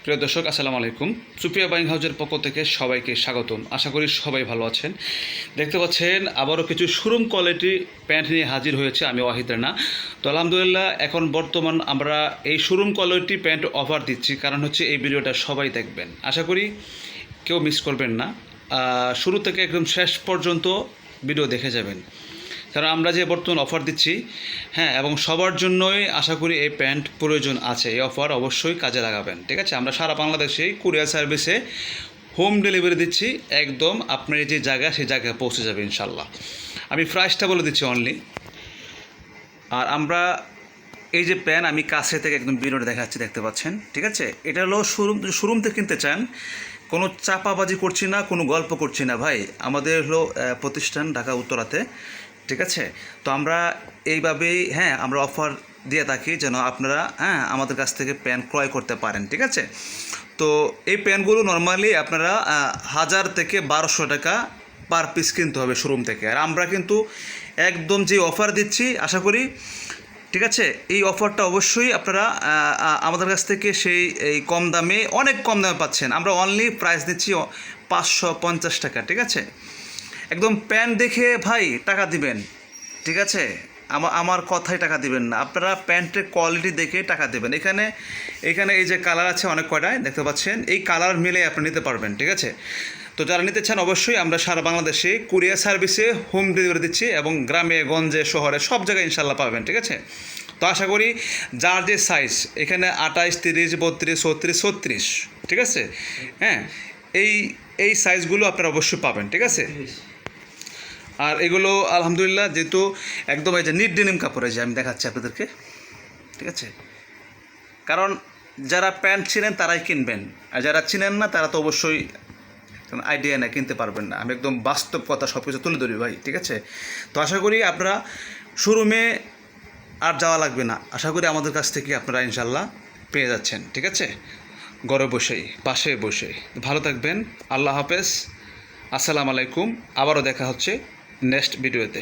প্রিয় দর্শক আসসালামু আলাইকুম। সুপ্রিয়া বাইং হাউজের পক্ষ থেকে সবাইকে স্বাগতম। আশা করি সবাই ভালো আছেন। দেখতে পাচ্ছেন আবারও কিছু শোরুম কোয়ালিটি প্যান্ট নিয়ে হাজির হয়েছে, আমি ওয়াহিদ রানা। তো আলহামদুলিল্লাহ এখন বর্তমান আমরা এই শোরুম কোয়ালিটি প্যান্ট অফার দিচ্ছি, কারণ হচ্ছে এই ভিডিওটা সবাই দেখবেন। আশা করি কেউ মিস করবেন না, শুরু থেকে একদম শেষ পর্যন্ত ভিডিও দেখে যাবেন, কারণ আমরা যে বর্তমান অফার দিচ্ছি, হ্যাঁ, এবং সবার জন্যই আশা করি এই প্যান্ট প্রয়োজন আছে। এই অফার অবশ্যই কাজে লাগাবেন, ঠিক আছে? আমরা সারা বাংলাদেশেই কুরিয়ার সার্ভিসে হোম ডেলিভারি দিচ্ছি, একদম আপনার যে জায়গা সেই জায়গায় পৌঁছে যাবে ইনশাল্লাহ। আমি প্রাইসটা বলে দিচ্ছি অনলি। আর আমরা এই যে প্যান্ট আমি কাছে থেকে একদম ভিডিওটা দেখাচ্ছি, দেখতে পাচ্ছেন, ঠিক আছে? এটা হলো শোরুম থেকে কিনতে চান, কোনো চাপাবাজি করছি না, কোনো গল্প করছি না ভাই। আমাদের হলো প্রতিষ্ঠান ঢাকা উত্তরাতে, ঠিক আছে? তো আমরা এইভাবেই আমরা অফার দিয়ে থাকি যেন আপনারা আমাদের কাছ থেকে প্যান্ট ক্রয় করতে পারেন, ঠিক আছে? তো এই প্যান্টগুলো নর্মালি আপনারা 1000 থেকে 1200 টাকা পার পিস কিনতে হবে শোরুম থেকে। আর আমরা কিন্তু একদম যে অফার দিচ্ছি, আশা করি, ঠিক আছে, এই অফারটা অবশ্যই আপনারা আমাদের কাছ থেকে এই কম দামে, অনেক কম দামে পাচ্ছেন। আমরা অনলি প্রাইস দিচ্ছি 550 টাকা, ঠিক আছে? একদম প্যান্ট দেখে ভাই টাকা দিবেন, ঠিক আছে? আমার কথাই টাকা দিবেন না, আপনারা প্যান্টের কোয়ালিটি দেখে টাকা দেবেন। এখানে এই যে কালার আছে অনেক কয়টায়, দেখতে পাচ্ছেন, এই কালার মিলে আপনি নিতে পারবেন, ঠিক আছে? তো যারা নিতে চান অবশ্যই আমরা সারা বাংলাদেশে কুরিয়ার সার্ভিসে হোম ডেলিভারি দিচ্ছি, এবং গ্রামে গঞ্জে শহরে সব জায়গায় ইনশাল্লাহ পাবেন, ঠিক আছে? তো আশা করি যার যে সাইজ, এখানে 28, 30, 32, 34, 36, ঠিক আছে? হ্যাঁ, এই সাইজগুলো আপনারা অবশ্যই পাবেন, ঠিক আছে? আর এগুলো আলহামদুলিল্লাহ যেহেতু একদম এই যে নিট ডেনিম কাপড়, যে আমি দেখাচ্ছি আপনাদেরকে, ঠিক আছে? কারণ যারা প্যান্ট ছিলেন তারাই কিনবেন, আর যারা চিনেন না তারা তো অবশ্যই আইডিয়া না, কিনতে পারবেন না। আমি একদম বাস্তব কথা সব কিছু তুলে ধরি ভাই, ঠিক আছে? তো আশা করি আপনারা শোরুমে আর যাওয়া লাগবে না, আশা করি আমাদের কাছ থেকে আপনারা ইনশাল্লাহ পেয়ে যাচ্ছেন, ঠিক আছে? ঘরে বসেই, পাশে বসেই। ভালো থাকবেন, আল্লাহ হাফেজ, আসসালামু আলাইকুম। আবারও দেখা হচ্ছে নেক্সট ভিডিওতে।